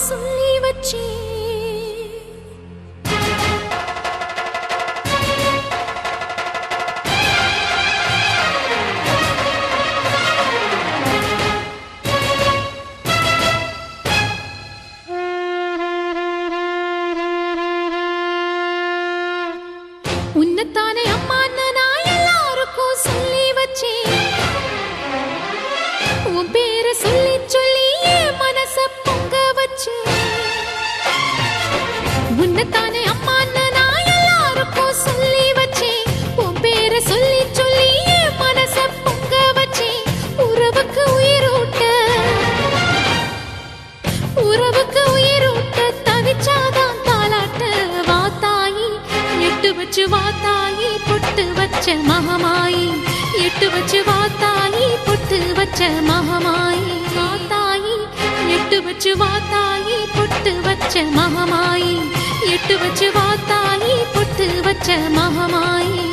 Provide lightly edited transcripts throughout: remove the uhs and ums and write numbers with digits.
சொல்லி வச்சே உன்னத்தானே அம்மான்னு நான் எல்லாருக்கும் சொல்லி வச்சேன். உன் பேரை சொல்லி சொல்லி என் மனச பொங்க வச்சேன். உன்னத்தானே அம்மான்னு நான் எல்லாருக்கும் சொல்லி வச்சேன். உன் பேரை சொல்லி சொல்லி என் மனச பொங்க வச்சேன். உறவுக்கு உயிரூட்ட தவிச்சாதான் தாலாட்ட வாத்தாயி எட்டு வச்சு வாத்தாயி பொட்டு வச்ச மகமாயி எட்டு வச்சு வாத்தாயி பொட்டு வச்ச மகமாயி வாத்தாயி எட்டு வச்சு வாத்தாயி பொட்டு வச்ச மகமாயி எட்டு வச்சு வாத்தாயி பொட்டு வச்ச மகமாயி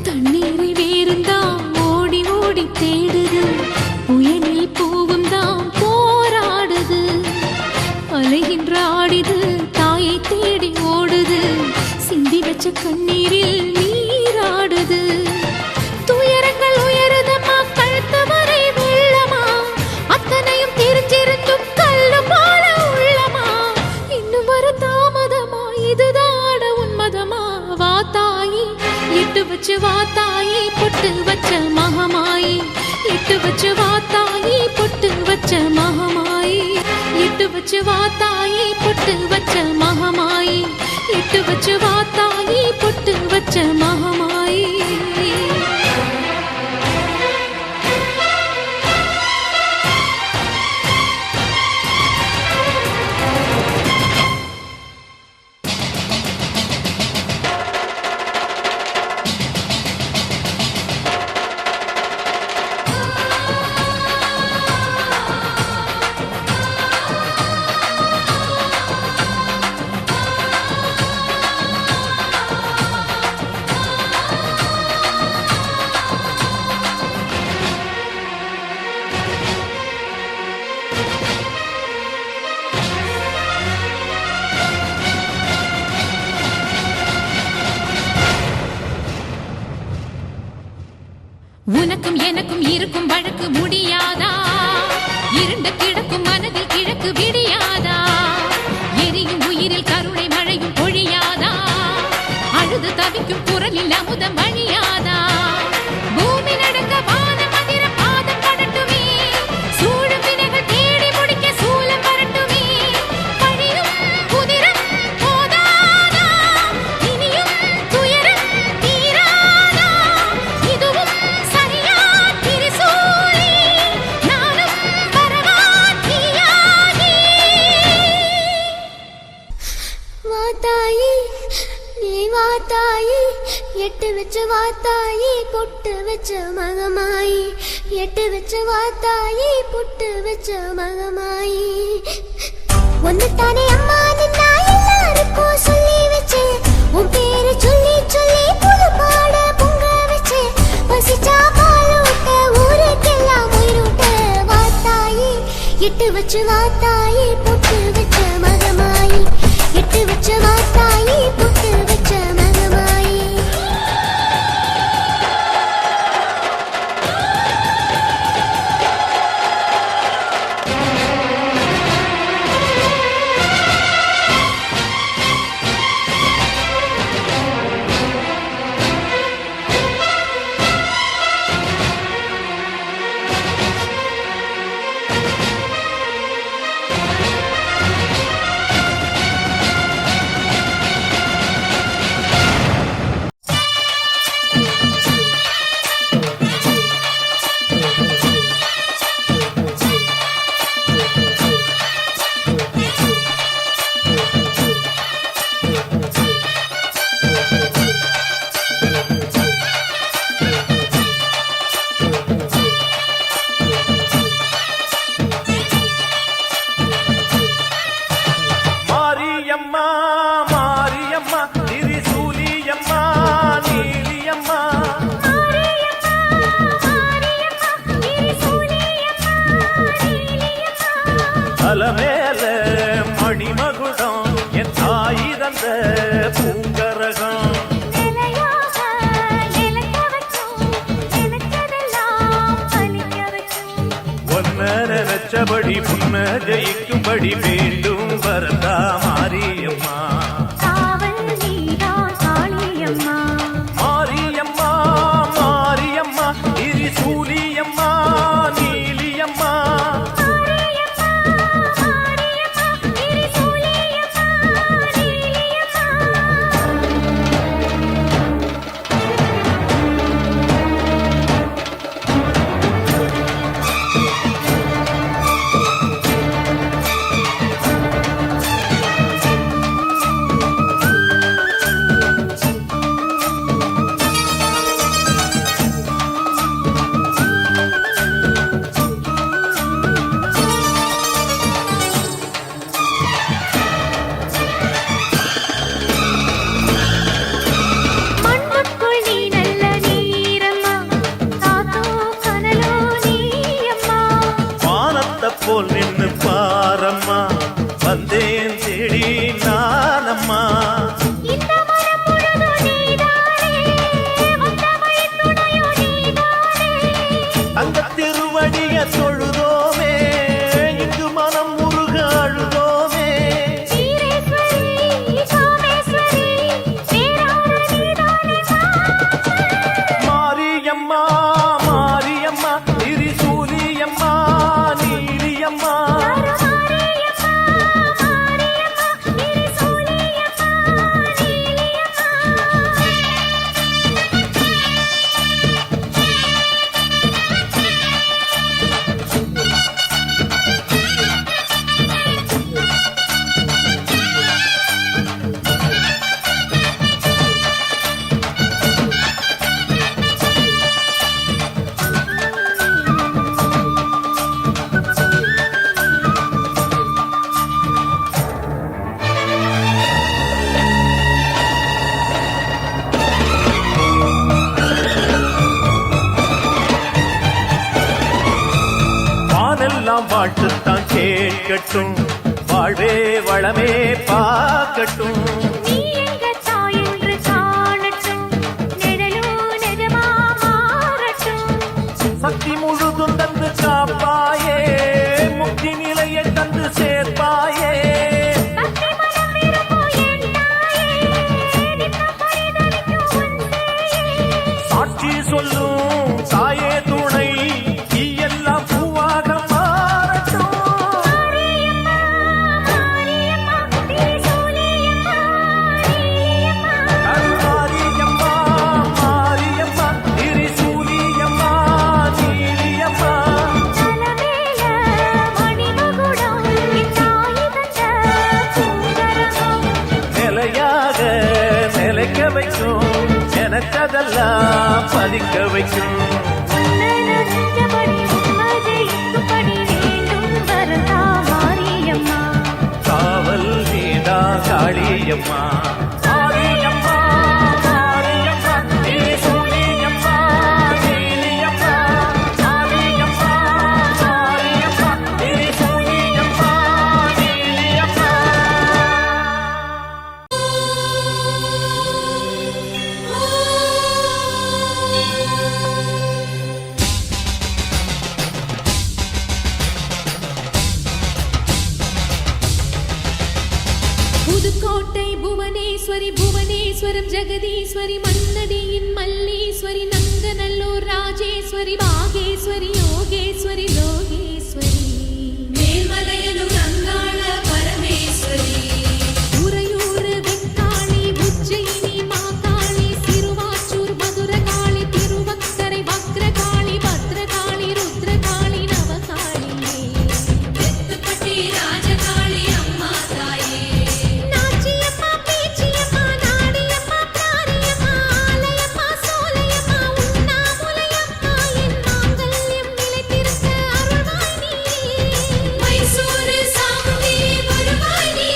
தண்ணீரை வேறுந்தான் ஓடி ஓடி தேடுது புயலில் பூவும் தான் போராடுது அலைகின்ற ஆடிது தாயை தேடி ஓடுது சிந்தி வச்ச கண்ணீரில் நீராடுது துயரங்கள் உயருதமா கழுத்து வரை வெள்ளமா அத்தனையும் தெரிஞ்சிருந்தும் கல்லு போல உள்ளமா இன்னும் வர தாமதமா இதுதான உன்மதமா வாத்தாயி எட்டு வச்சு வாத்தாயி பொட்டு வச்ச மகமாயி எட்டு வச்சு வாத்தாயி பொட்டு வச்ச மகமாயி எட்டு வச்சு வாத்தாயி பொட்டு வச்ச மகமாயி எட்டு வச்சு வாத்தாயி பொட்டு வச்ச மகமாயி உனக்கும் எனக்கும் இருக்கும் வழக்கு முடியாதா இருண்டு கிடக்கும் மனதில் கிழக்கு விடியாதா எரியும் உயிரில் கருணை மழையும் பொழியாதா அழுது தவிக்கும் குரலில் அமுதம் வழியாதா பூமி நடக்க வானம் அதிர பாதம் படட்டுமே சூழும் வினைகள் தேடி முடிக்க சூலம் வரட்டுமே பழியும் குதிரம் போதாதா இனியும் துயரம் தீராதா இதுவும் வாத்தாயி எட்டு வச்ச வாத்தாயி பொட்டு வச்ச மகமாயி எட்டு வச்ச வாத்தாயி பொட்டு வச்ச மகமாயி ஒன்னுத்தானே அம்மா நின்னா எல்லாருக்கும் சொல்லி வச்சேன் உன் பேரு சொல்லி சொல்லி புது பாட பொங்க வச்சேன் பசிச்சா பாலூட்ட ஊருக்கெல்லாம் உயிரூட்ட வாத்தாயி எட்டு வச்சு வாத்தாயி பொட்டு வச்ச மகமாயி எட்டு வச்ச வாத்தாயி பொட்டு வச்ச மகமாயி மாரியம்மா மாரியம்மா திரிசூலியம்மா நீலியம்மா அலமேல மணிமகுடம் என் தாய் தந்த பூங்கரகம் நினைச்சபடி புன்ன ஜெயிக்கும்படி மீண்டும் வரதா மாரியம்மா மாரியம்மா மாரியம்மா திரிசூலியம்மா நீலியம்மா போல் நின்னு பாரம்மா வந்தேன் தேடி நானம்மா அந்த திருவடிய தொழுதோமே இங்கு மனம் முருக அழுதோமே மாரியம்மா மாரியம்மா திரிசூலியம்மா நீலியம்மா வானெல்லாம் வாழ்த்துத்தான் கேட்கட்டும் வாழ்வே வளமே பார்க்கட்டும் சக்தி முழுதும் தந்து காப்பாயே முக்தி நிலையை தந்து சேர்ப்பாயே சாட்சி சொல்லும் தாயே துணை எல்லாம் பூவாக மாறட்டும் மாரியம்மா மாரியம்மா திரிசூலியம்மா நீலியம்மா நிலையாக நிலைக்க வைக்கும் எனக்கதெல்லாம் பதிக்க வைக்கும் காவல் நீதா காளியம்மா மாரியம்மா மாரியம்மா திரிசூலியம்மா நீலியம்மா மாரியம்மா மாரியம்மா திரிசூலியம்மா நீலியம்மா புதுக்கோட்டை புவனேஸ்வரி புவனேஸ்வரம் ஜெகதீஸ்வரி மன்னடியின் மல்லீஸ்வரி நங்கநல்லூர் ராஜேஸ்வரி பாகேஸ்வரி யோகேஸ்வரி லோகேஸ்வரி மேல்மலையனூர் அங்காள பரமேஸ்வரி உறையூர் வெக்காளி உஜ்ஜயினி மாகாளி சிறுவாச்சூர் மதுரகாளி திருவக்கரை வக்ரகாளி பத்ரகாளி ருத்ரகாளி நவகாளியே வெத்துப்பட்டி ராஜகாளி அம்மா தாயே நாச்சியம்மா பேச்சியம்மா நாடியம்மா பிராரியம்மா ஆலயம்மா சோலையம்மா உண்ணாமுலையம்மா என் மாங்கல்யம் நிலைத்திருக்க அருள்வாய் நீ மைசூரு சாமுண்டி வருவாய் நீ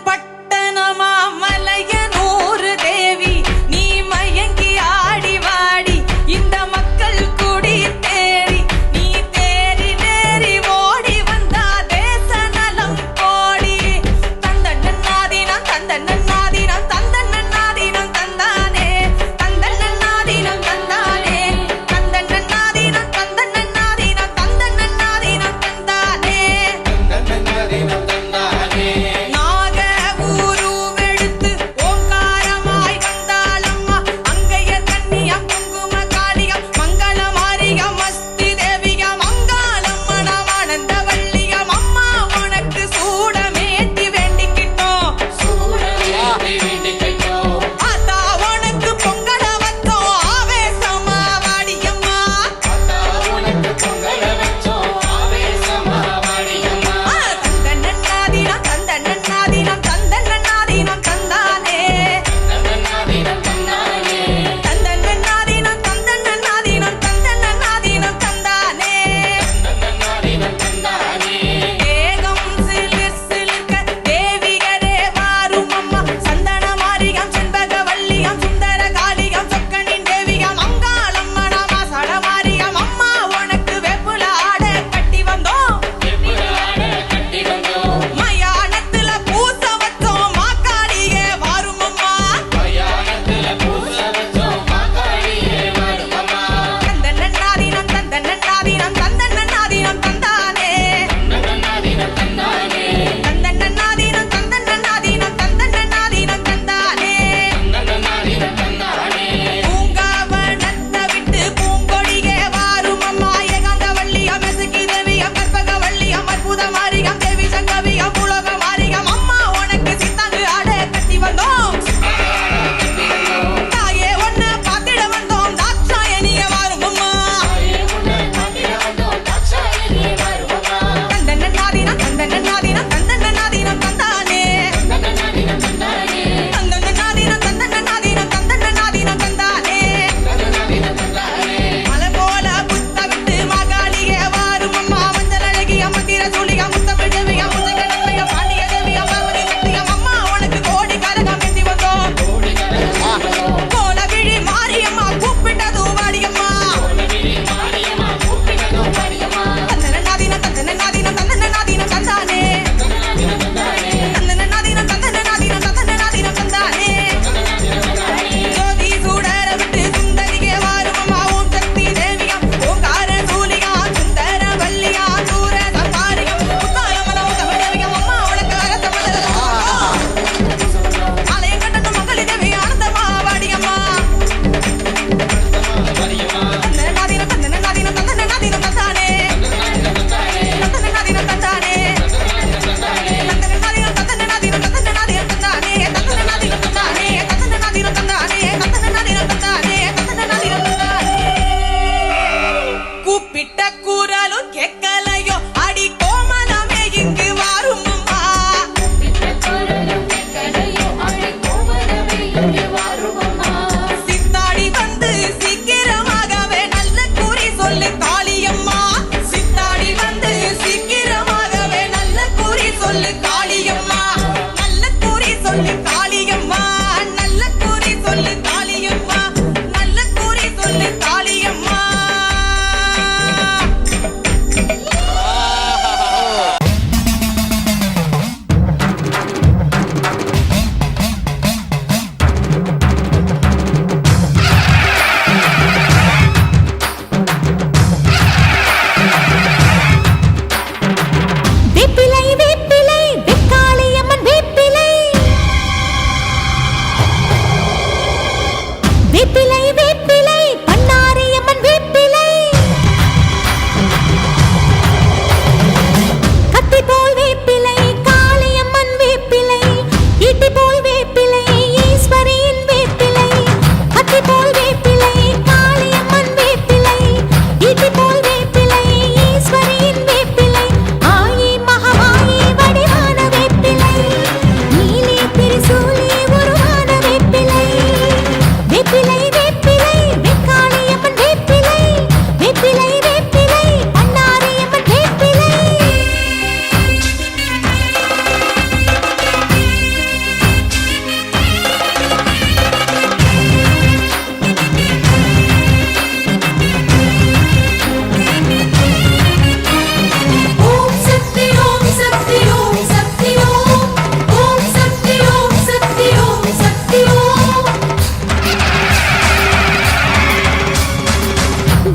பட்டணமா மலையனூர் தேவி நீ மயங்கி ஆடி வாடி இந்த மக்கள் குடி தேடி நீ தேறி நேரி ஓடி வந்தா தேச நலம் கோடி தந்தன்னாதீனம் தந்தன்னாதீனம் தந்தன்னாதீனம் தந்தானே தந்தன்னாதீனம் தந்தானே தந்தன்னாதீனம் தந்தன்னாதீனம் தந்தன்னாதீனம் தந்தானே நாக ஊருவெடுத்து ஓ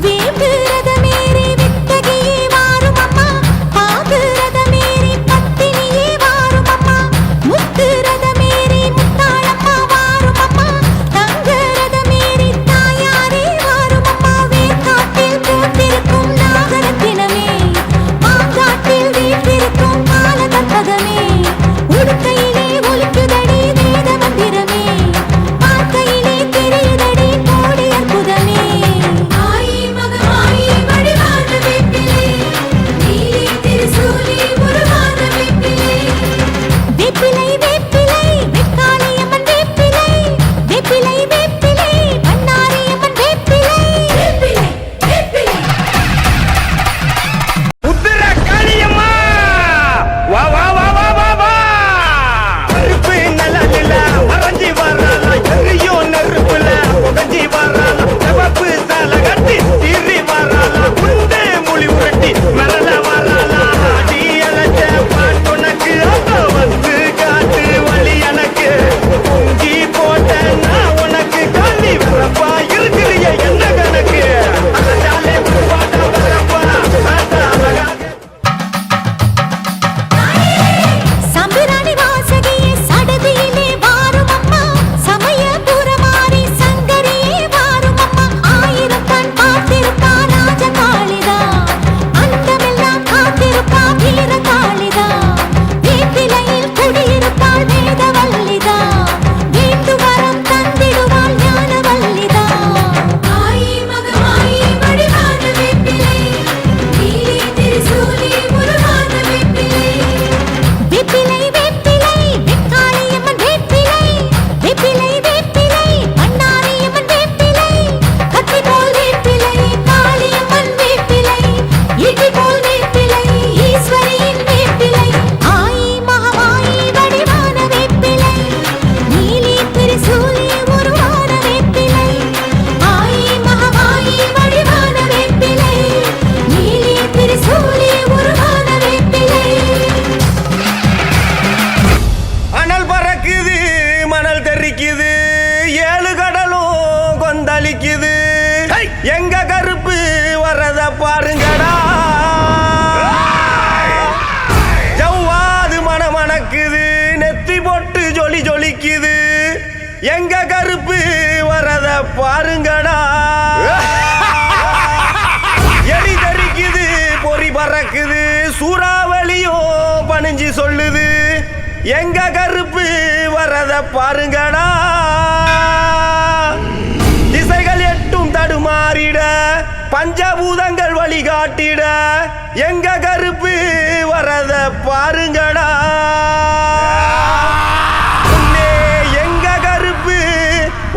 வேம்பு ரதமேறி வித்தகியே வாரும் அம்மா பாகு ரதமேறி பத்தினியே வாரும் அம்மா முத்து ரதமேறி முத்தாளம்மா வாரும் அம்மா தங்க ரதமேறி தாயாரே வாரும் அம்மா வேர்க்காட்டில் பூத்திருக்கும் நாகரத்தினமே மாங்காட்டில் வீற்றிருக்கும் காலகற்பகமே உடுக்கையிலே ஒலிக்குதடி வேத மந்திரமே பார்க்கையிலே தெரியுதடி கோடி அற்புதமே ஆயி மகமாயி வடிவான வேப்பிலே நீலி திருசூலி உருவான வேப்பிலே வேப்பிலை வேப்பிலை வெக்காளியம்மன் வேப்பிலை வேப்பிலை வேப்பிலை பண்ணாரியம்மன் வேப்பிலை வேப்பிலை வேப்பிலை உத்திர காளியம்மா வா வா வா வா வா வா கருப்பு நிழலில மறைஞ்சி வராளா எரியோ நெருப்புல புகஞ்சி வராளா சிவப்பு சாலை கட்டி தீரி வராளா குண்டு மொழி உருட்டி மரல வராளா அடி அழைச்ச பாட்டுனக்கு அப்ப வந்து காட்டு வழி எனக்கு பொங்கி போட்ட நான் உனக்கு காந்தி வரப்பா இருக்கிறிய என்ன கணக்கு அதாலே பாட்ட வரப்பா ஆட்டா அழகா சம்பிராணி வாசகியே சடதியிலே வாரும் அம்மா சமயபுரமாரி சங்கரியே வாரும் அம்மா ஆயிரம் கண் பார்த்திருப்பா ராஜகாளிதா அந்தமெல்லாம் காத்திருப்பா வீரகாளிதா வேப்பிலையில் குடியிருப்பாள் வேதவல்லிதா வேண்டு வரம் தந்திடுவாள் ஞானவல்லிதா ஆயி மகமாயி வடிவான வேப்பிலை நீலி திருசூலி உருவான வேப்பிலை வேப்பிலை வேப்பிலை வெக்காளியம்மன் வேப்பிலை வேப்பிலை வேப்பிலை பண்ணாரியம்மன் வேப்பிலை கத்தி போல் வேப்பிலை காளியம்மன் வேப்பிலை இடி போல் வேப்பிலை ஈஸ்வரியின் வேப்பிலை ஆயி மகமாயி வடிவான வேப்பிலை நீலி திரிசூலி உருவான வேப்பிலை ஆயி மகமாயி வடிவான வேப்பிலை நீலி திரிசூலி உருவான வேப்பிலை அனல் பறக்குது மணல் தெரிக்குது ஏழு கடலும் கொந்தளிக்குது எங்க கருப்பு வரத பாருங்கடா ஜவ்வாது மணக்குது நெத்தி பொட்டு ஜொலி ஜொலிக்குது எங்க கருப்பு வரத பாருங்கடா எரி தெரிக்குது பொறி பறக்குது சூறாவளியும் பணிஞ்சு சொல்லுது எங்க கருப்பு வரத பாருங்கடா திசைகள் எட்டும் தடுமாறிட பஞ்சபூதங்கள் வழிகாட்டிட எங்க கருப்பு வரத பாருங்கடா முன்னே எங்க கருப்பு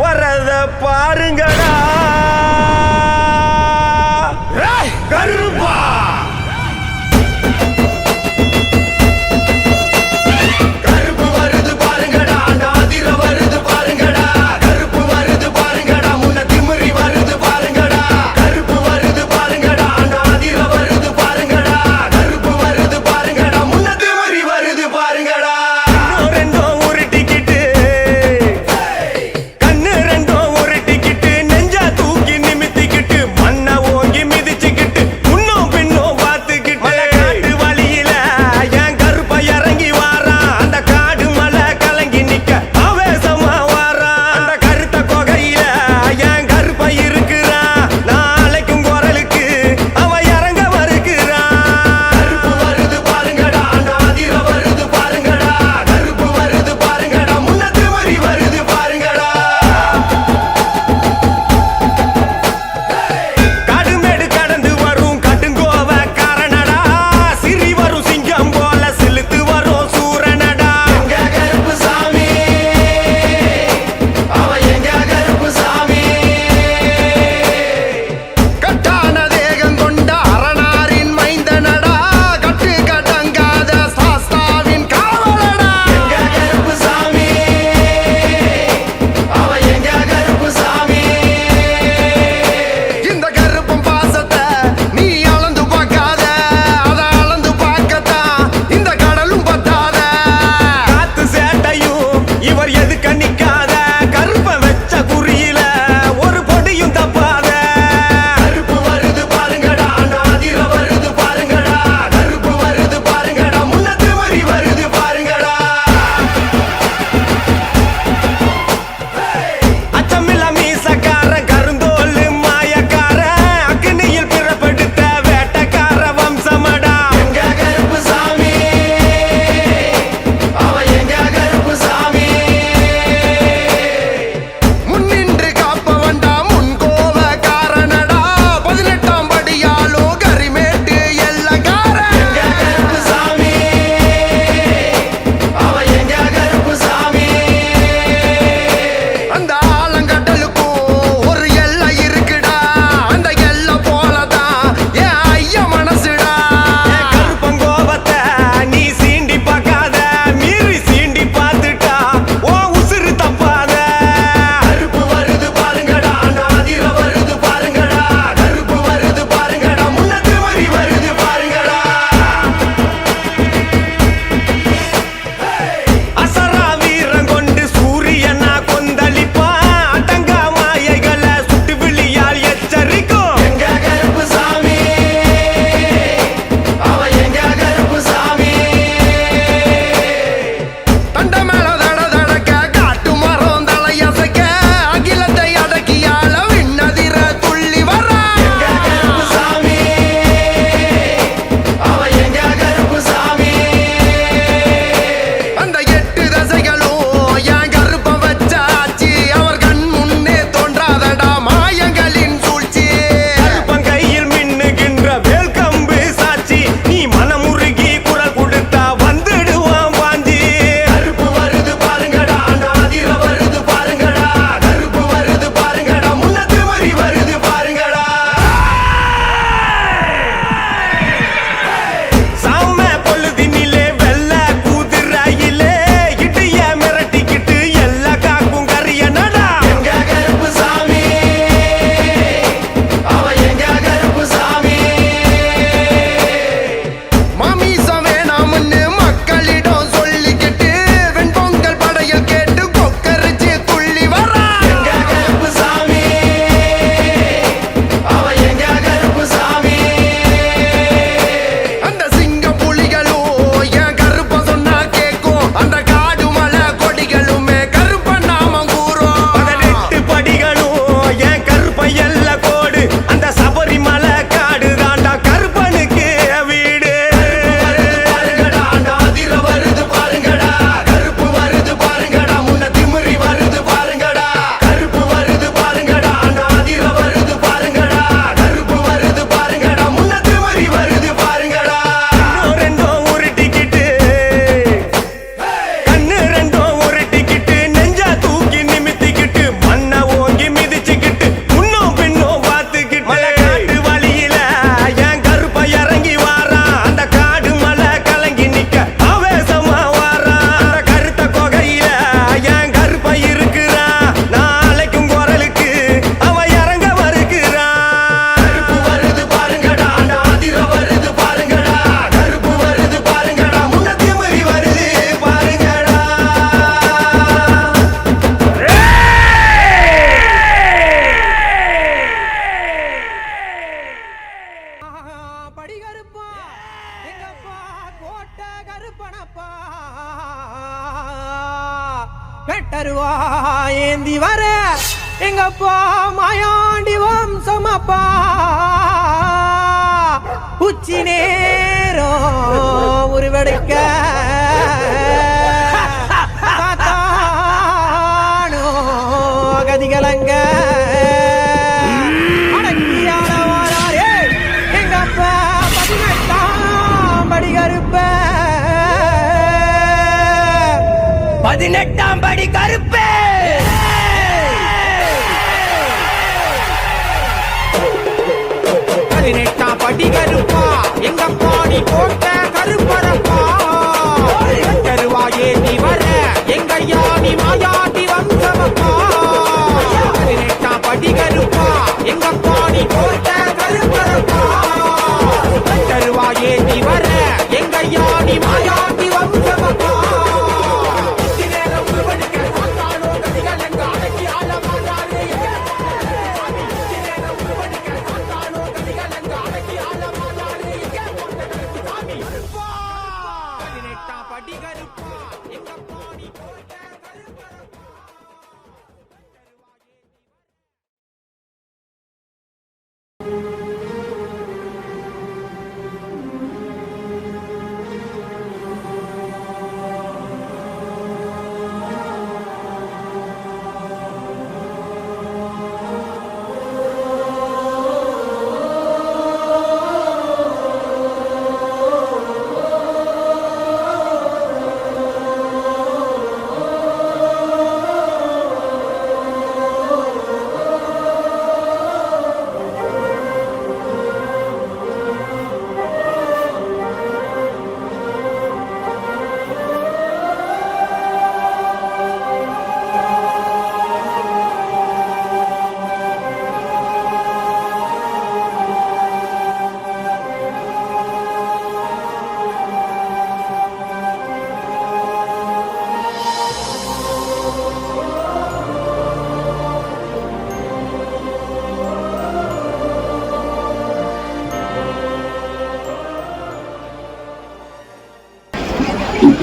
வரத பாருங்கடா கருப்பா கருப்பு வருது பாருங்கடா நாதிர வருது பாருங்கடா கருப்பு வருது பாருங்கடா முன்ன திமிரி வருது பாருங்கடா கருப்பு வருது பாருங்கடா நாதிர வருது பாருங்கடா கருப்பு வருது பாருங்கடா முன்ன திமிரி வருது கருவா ஏந்தி வர எங்கப்பா மாயாண்டி வம்சமப்பா உச்சி நேரம் உருவெடுக்க காத்தானோ கதிகலங்க அடக்கியானவாரே எங்கப்பா 18ஆம் படி கருப்ப 18ஆம் படி கருப்பே 18ஆம் படி கருப்பா எங்கப்பா நீ போட்ட கருப்பரப்பா கருவாயே நீ வர எங்கையா நீ மாயாண்டி வம்சமப்பா 18ஆம் படி கருப்பா எங்கப்பா நீ போட்ட கருப்பரப்பா கருவாயே நீ வர எங்கையா நீ மாயாண்டி வம்சமப்பா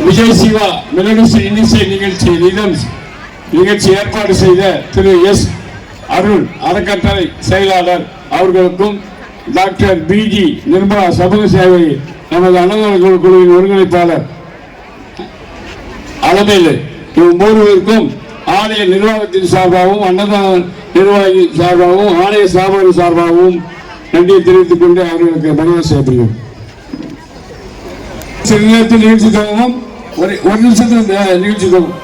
விஜய் சிவா மெலடிஸ் இன்னிசை நிகழ்ச்சி ஏற்பாடு செய்த திரு எஸ் அருள் அறக்கட்டளை செயலாளர் அவர்களுக்கும் டாக்டர் பிஜி நிர்மலா சமூக சேவை நமது அன்னதான குழுவின் ஒருங்கிணைப்பாளர் அலமேலு மூவருக்கும் ஆலய நிர்வாகத்தின் சார்பாகவும் அன்னதான நிர்வாகி சார்பாகவும் ஆலய சார்பாளர் சார்பாகவும் நன்றியை தெரிவித்துக் கொண்டு அவர்களுக்கு மரியாதை செய்யப்படுகிறோம். சில நேரத்தில் நிகழ்ச்சி துவங்கும் ஒரு நிமிஷத்தில் நிகழ்ச்சி துவங்கும்.